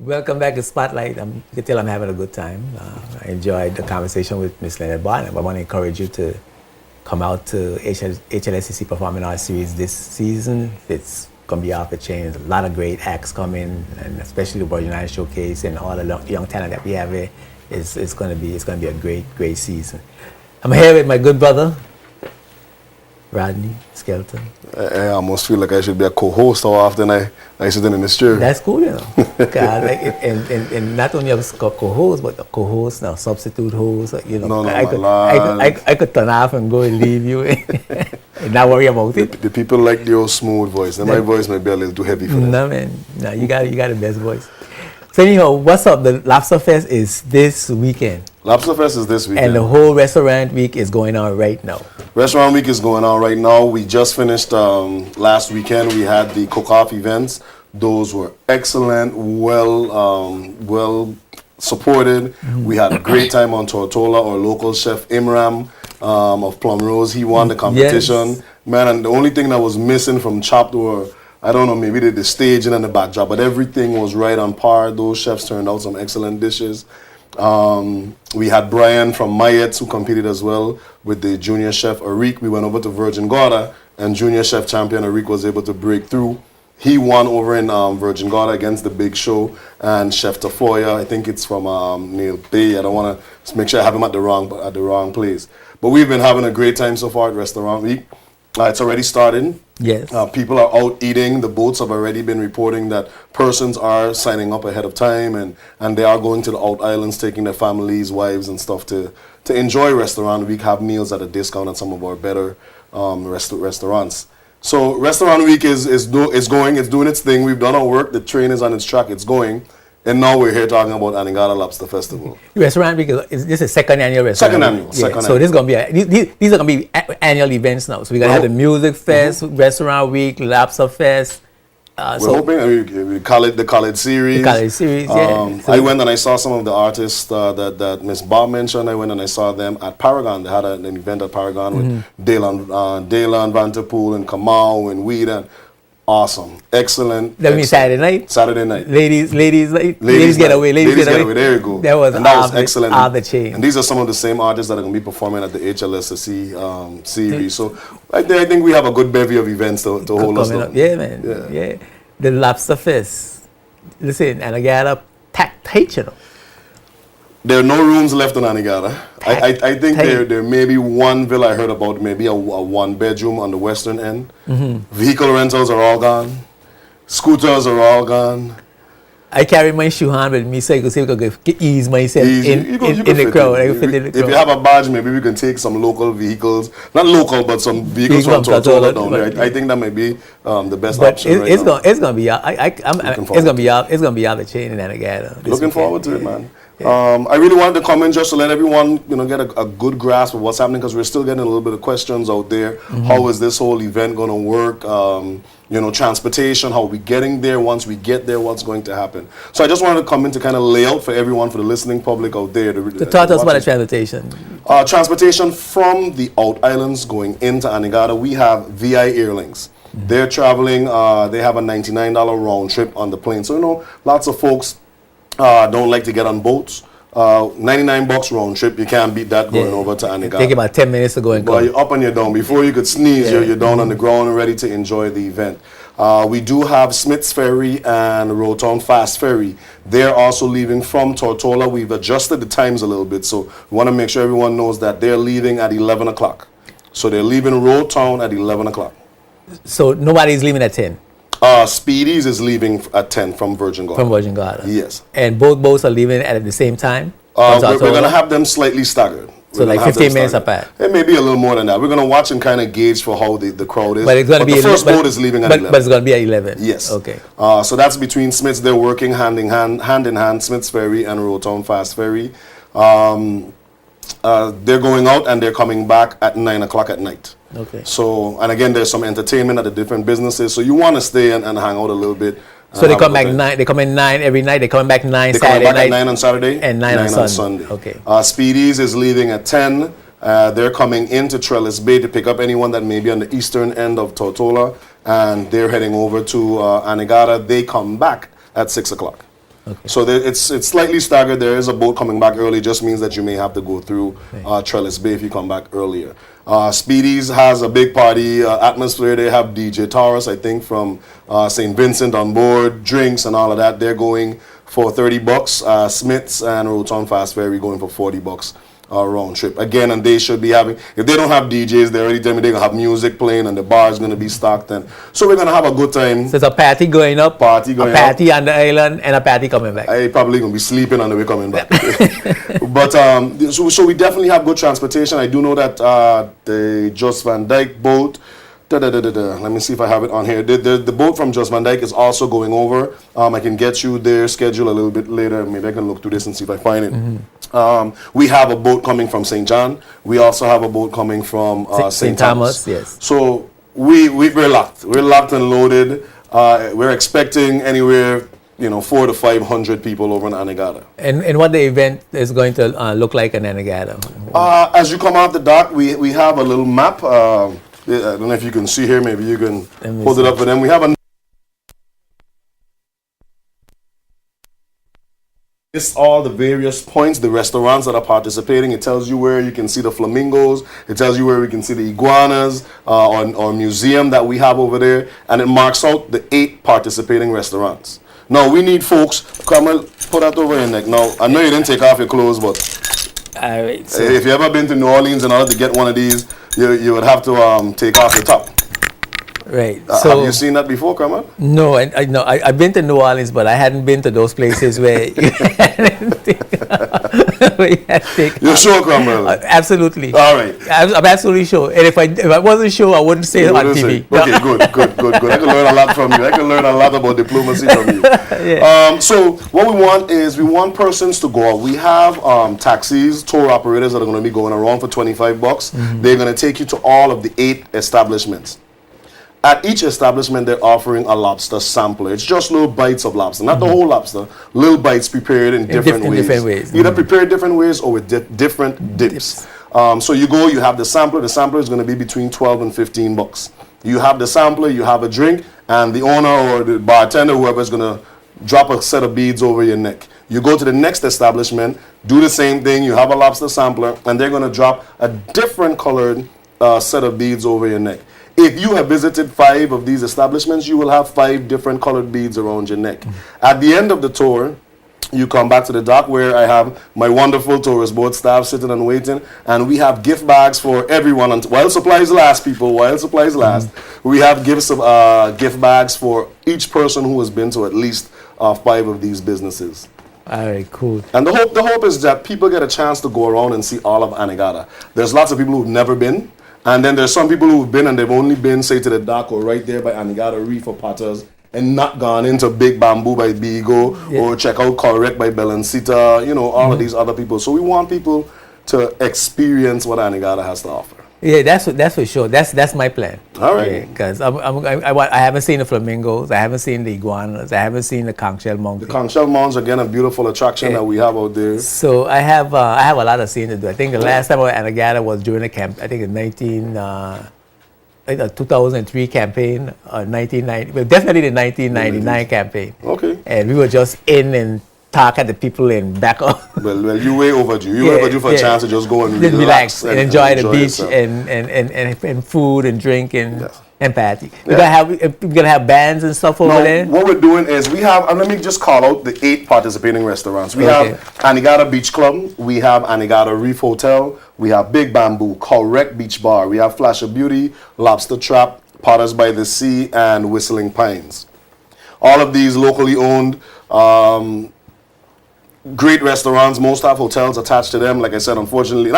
Welcome back to Spotlight. You can tell I'm having a good time. I enjoyed the conversation with Miss Leonard Barnett. I want to encourage you to come out to HLSCC Performing Arts Series this season. It's going to be off the chain. There's a lot of great acts coming, and especially the Virgin Islands Showcase and all the young talent that we have here. It's going to be a great season. I'm here with my good brother, Rodney Skelton. I almost feel like I should be a co-host how often I sit in this chair. That's cool, you know. And not only a co-host, but a co-host, now substitute host. You know, I could turn off and go and leave you and not worry about it. The people like the old smooth voice. And my voice might be a little too heavy for them. No, man. No, you got the best voice. So anyhow, what's up? The Lobster Fest is this weekend. Lobster Fest is this weekend. And the whole restaurant week is going on right now. Restaurant week is going on right now. We just finished last weekend. We had the cook-off events. Those were excellent, well supported. Mm-hmm. We had a great time on Tortola. Our local chef Imram of Plum Rose, he won the competition. Yes. Man, and the only thing that was missing from Chopped were, I don't know, maybe the staging and the backdrop, but everything was right on par. Those chefs turned out some excellent dishes. We had Brian from Mayet's who competed as well with the junior chef Arik. We went over to Virgin Gorda, and junior chef champion Arik was able to break through. He won over in Virgin Gorda against the Big Show, and Chef Tafoya, I think it's from Neil Bay. I don't want to make sure I have him at the wrong place. But we've been having a great time so far at Restaurant Week. It's already started. Yes. People are out eating. The boats have already been reporting that persons are signing up ahead of time, and they are going to the out islands, taking their families, wives, and stuff to enjoy Restaurant Week, have meals at a discount at some of our better restaurants. So Restaurant Week is doing its thing. We've done our work. The train is on its track. It's going. And now we're here talking about Anegada Lobster Festival. Restaurant Week this is second annual restaurant. Second annual. So this is gonna be these are gonna be annual events now. So we're gonna have the music fest, Restaurant Week, Lobster Fest. We're hoping we call it the college series. The college series, yeah. I went and I saw some of the artists that Miss Bob mentioned. I went and I saw them at Paragon. They had an event at Paragon with Daylan Vanterpool and Kamau and Weed and. Awesome. Excellent. That means Saturday night? Saturday night. Ladies get away. Ladies get away. There you go. That was excellent. Off the chain. And these are some of the same artists that are going to be performing at the HLSC series. So I think we have a good bevy of events to hold us down. Yeah, man. Yeah. The Lobster Fest. Listen, Anegada tight, you know. There are no rooms left in Anegada. I think there may be one villa I heard about, maybe a one-bedroom on the western end. Mm-hmm. Vehicle rentals are all gone. Scooters are all gone. I carry my shoe hand with me so I could ease myself in the crowd. If you have a badge, maybe we can take some local vehicles. Not local, but some vehicles from Tortola down there. I think that might be the best option it's gonna be out the chain in Anegada. Looking forward to it, man. I really wanted to come in just to let everyone, get a good grasp of what's happening, because we're still getting a little bit of questions out there. Mm-hmm. How is this whole event going to work? Transportation, how are we getting there? Once we get there, what's going to happen? So I just wanted to come in to kind of lay out for everyone, for the listening public out there. To talk to us about the transportation. Transportation from the out islands going into Anegada, we have VI Airlines. Mm-hmm. They're traveling, they have a $99 round trip on the plane. So, lots of folks don't like to get on boats. $99 round trip, you can't beat that going over to Anegada. Take about 10 minutes to go and come. You're up and you're down. Before you could sneeze, you're down on the ground and ready to enjoy the event. We do have Smith's Ferry and Rotown Fast Ferry. They're also leaving from Tortola. We've adjusted the times a little bit, so we want to make sure everyone knows that they're leaving at 11 o'clock. So they're leaving Rotown at 11 o'clock. So nobody's leaving at 10? Speedies is leaving at 10 from Virgin Gorda. From Virgin Gorda. Yes. And both boats are leaving at the same time? We're going to have them slightly staggered. So like 15 minutes apart? It may be a little more than that. We're going to watch and kind of gauge for how the crowd is. But it's going to be the first boat is leaving at 11. But it's going to be at 11? Yes. Okay. So that's between Smiths. They're working hand in hand, Smith's Ferry and Rotown Fast Ferry. They're going out and they're coming back at 9 o'clock at night. Okay. So, and again, there's some entertainment at the different businesses. So you want to stay and hang out a little bit. So they come back 9. They come in 9 every night. They come back 9 Saturday night. At 9 on Saturday and 9 on Sunday. Okay. Speedies is leaving at 10. They're coming into Trellis Bay to pick up anyone that may be on the eastern end of Tortola, and they're heading over to Anegada. They come back at 6 o'clock. So it's slightly staggered. There is a boat coming back early. Just means that you may have to go through Trellis Bay if you come back earlier. Speedy's has a big party atmosphere. They have DJ Taurus, I think, from St. Vincent on board, drinks and all of that. They're going for $30. Smith's and Roton Fast Ferry going for $40 round trip. Again, and they should be having, if they don't have DJs, they already tell me they're going to have music playing and the bar is going to be stocked. And so we're going to have a good time. So it's a party going up, a party on the island, and a party coming back. I probably going to be sleeping on the way coming back. But so we definitely have good transportation. I do know that the Jos Van Dyke boat, let me see if I have it on here. The boat from Jos Van Dyke is also going over. I can get you their schedule a little bit later. Maybe I can look through this and see if I find it. We have a boat coming from St. John. We also have a boat coming from St. Thomas. Yes. So we're locked. We're locked and loaded. We're expecting anywhere 400 to 500 people over in Anegada. And what the event is going to look like in Anegada? As you come off the dock, we have a little map. I don't know if you can see here. Maybe you can hold it up for them. We have a list all the various points, the restaurants that are participating. It tells you where you can see the flamingos. It tells you where we can see the iguanas or museum that we have over there. And it marks out the 8 participating restaurants. Now, we need folks. Come on, put that over your neck. Now, I know you didn't take off your clothes, but all right, so if you ever been to New Orleans in order to get one of these, you would have to take off your top. Right. Have you seen that before, Carmen? No, I've been to New Orleans, but I hadn't been to those places where you had to take. You're sure, Carmen? Absolutely. All right. I'm absolutely sure. And if I wasn't sure, I wouldn't say it on TV. Okay, good. I can learn a lot from you. I can learn a lot about diplomacy from you. Yeah. So what we want is we want persons to go out. We have taxis, tour operators that are going to be going around for $25. They're going to take you to all of the 8 establishments. At each establishment, they're offering a lobster sampler. It's just little bites of lobster, not the whole lobster. Little bites prepared in different ways. Either prepared different ways or with different dips. So you go, you have the sampler. The sampler is going to be between $12 and $15. You have the sampler, you have a drink, and the owner or the bartender, whoever is going to drop a set of beads over your neck. You go to the next establishment, do the same thing. You have a lobster sampler, and they're going to drop a different colored set of beads over your neck. If you have visited 5 of these establishments, you will have 5 different colored beads around your neck. At the end of the tour, you come back to the dock where I have my wonderful tourist boat staff sitting and waiting, and we have gift bags for everyone. While supplies last, people, while supplies last, we have gift bags for each person who has been to at least 5 of these businesses. All right, cool. And the hope is that people get a chance to go around and see all of Anegada. There's lots of people who've never been. And then there's some people who've been and they've only been, say, to the dock or right there by Anegada Reef or Potters and not gone into Big Bamboo by Bigo or check out Correct by Belencita, all of these other people. So we want people to experience what Anegada has to offer. Yeah, that's for sure. That's my plan. All right. Because I haven't seen the flamingos, I haven't seen the iguanas, I haven't seen the conch shell monkey. The conch shell mounds, again, a beautiful attraction that we have out there. So I have a lot of seeing to do. I think the last time I was at Anegada was during the camp. I think in 2003 campaign, 1990. Well, definitely the 1999 campaign. Okay. And we were just in and talk at the people and back up. Well, you way overdue. You overdue for a chance to just go and relax and enjoy the beach and food and drink and party. We're gonna have bands and stuff over there. What we're doing is we have, and let me just call out the 8 participating restaurants. We have Anegada Beach Club, we have Anegada Reef Hotel, we have Big Bamboo, Correct Beach Bar, we have Flash of Beauty, Lobster Trap, Potters by the Sea, and Whistling Pines. All of these locally owned. Great restaurants, most have hotels attached to them. Like I said, unfortunately,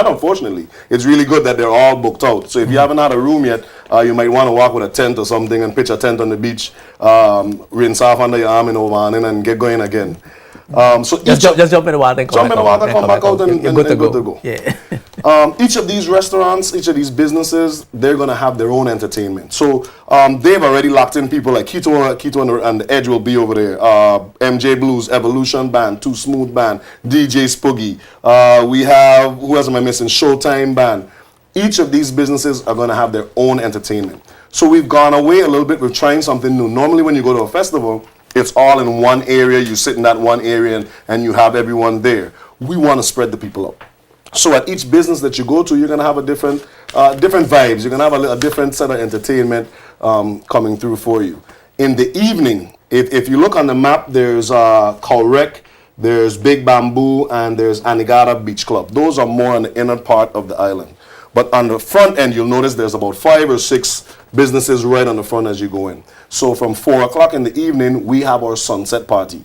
it's really good that they're all booked out. So if you haven't had a room yet, you might want to walk with a tent or something and pitch a tent on the beach, rinse off under your arm and over and get going again. So just jump in the water and come back out and good to go. Yeah. Each of these restaurants, each of these businesses, they're going to have their own entertainment. So they've already locked in people like Keto and the Edge will be over there. MJ Blues, Evolution Band, Too Smooth Band, DJ Spoogie. We have, who else am I missing? Showtime Band. Each of these businesses are going to have their own entertainment. So we've gone away a little bit with trying something new. Normally when you go to a festival, It's all in one area. You sit in that one area and you have everyone there. We want to spread the people out. So at each business that you go to, you're going to have a different vibes. You're going to have a different set of entertainment coming through for you. In the evening, if you look on the map, there's Kalrek, there's Big Bamboo, and there's Anegada Beach Club. Those are more on the inner part of the island. But on the front end, you'll notice there's about 5 or 6 businesses right on the front as you go in. So from 4 o'clock in the evening, we have our sunset party.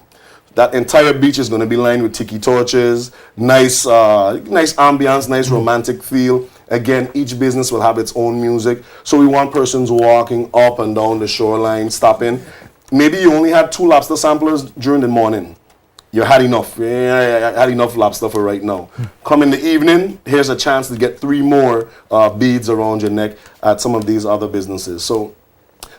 That entire beach is going to be lined with tiki torches, nice ambiance, nice romantic feel. Again, each business will have its own music. So we want persons walking up and down the shoreline, stopping. Maybe you only had 2 lobster samplers during the morning. You had enough. Yeah, I had enough lobster for right now. Come in the evening, here's a chance to get 3 more beads around your neck at some of these other businesses. So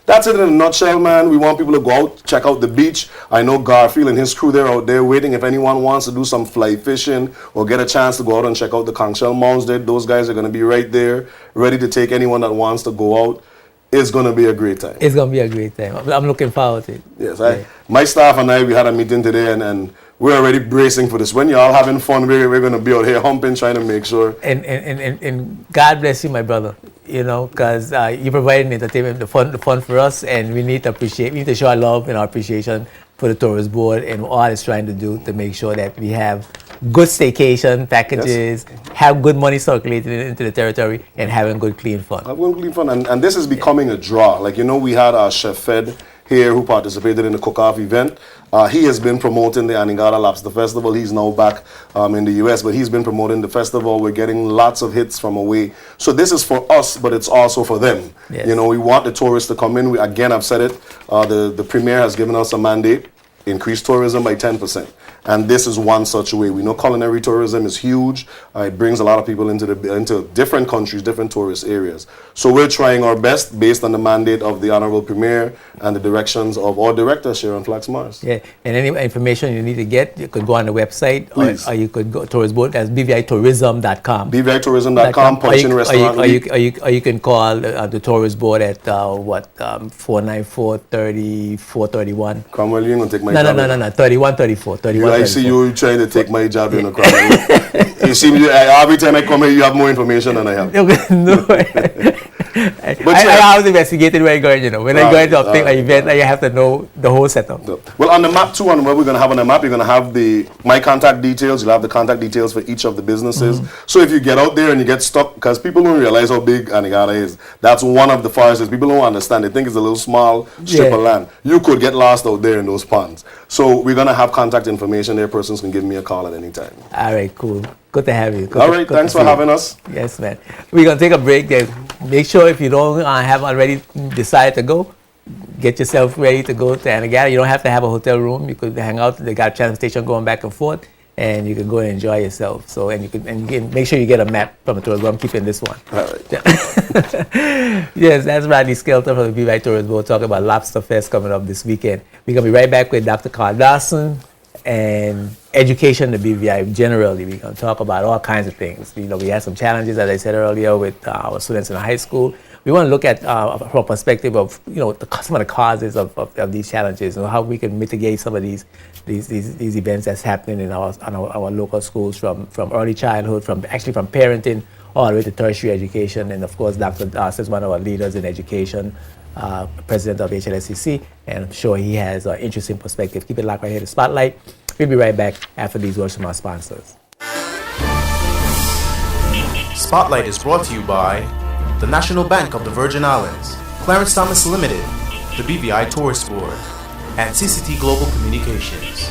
that's it in a nutshell, man. We want people to go out, check out the beach. I know Garfield and his crew, they're out there waiting. If anyone wants to do some fly fishing or get a chance to go out and check out the conch shell mounds, those guys are going to be right there, ready to take anyone that wants to go out. It's going to be a great time. It's going to be a great time. I'm looking forward to it. Yes, my staff and I, we had a meeting today, and we're already bracing for this. When you're all having fun, we're going to be out here humping, trying to make sure. And God bless you, my brother, because you providing entertainment, the fun for us, and we need to show our love and our appreciation for the Tourist Board and all it's trying to do to make sure that we have good staycation packages, have good money circulating into the territory, and having good, clean fun. And this is becoming a draw. Like, we had Chef Fed here who participated in the cook-off event. He has been promoting the Anegada Lobster Festival. He's now back in the U.S., but he's been promoting the festival. We're getting lots of hits from away. So this is for us, but it's also for them. Yes. We want the tourists to come in. Again, I've said it, the Premier has given us a mandate, increase tourism by 10%. And this is one such way. We know culinary tourism is huge. It brings a lot of people into different countries, different tourist areas. So we're trying our best based on the mandate of the Honorable Premier and the directions of our director, Sharon Flax-Mars. Yeah, and any information you need to get, you could go on the website, or you could go Tourist Board. That's bvitourism.com. bvitourism.com, Punchin Restaurant. Or you can call the Tourist Board at 494-3431. Cromwell, you ain't going to take my job. No, 3134. I see you trying to take my job in the Cromwell. You see me, every time I come here, you have more information than I have. No. I was investigating where you're going, When I go into an event, you have to know the whole setup. Well, on the map too, on what we're going to have on the map, you're going to have my contact details. You'll have the contact details for each of the businesses. So if you get out there and you get stuck, because people don't realize how big Anegada is. That's one of the forests. People don't understand. They think it's a little small strip of land. You could get lost out there in those ponds. So we're going to have contact information there. Persons can give me a call at any time. All right, cool. Good to have you. Thanks for having us. Yes, man. We're going to take a break then. Make sure if you don't have already decided to go, get yourself ready to go to Anegada. You don't have to have a hotel room. You could hang out. They got transportation going back and forth, and you can go and enjoy yourself. So, and you can make sure you get a map from the tourist board. I'm keeping this one. All right. Yes, that's Rodney Skelton from the BVI Tourist Board talking about Lobster Fest coming up this weekend. We're going to be right back with Dr. Carl Dawson and education at the BVI generally. We're going to talk about all kinds of things. We had some challenges, as I said earlier, with our students in high school. We want to look at from a perspective of some of the causes of these challenges and how we can mitigate some of these events that's happening in our local schools from early childhood, from parenting all the way to tertiary education. And of course, Dr. Dawson is one of our leaders in education, president of HLSCC, and I'm sure he has an interesting perspective. Keep it locked right here to Spotlight. We'll be right back after these words from our sponsors. Spotlight is brought to you by the National Bank of the Virgin Islands, Clarence Thomas Limited, the BVI Tourist Board, and CCT Global Communications.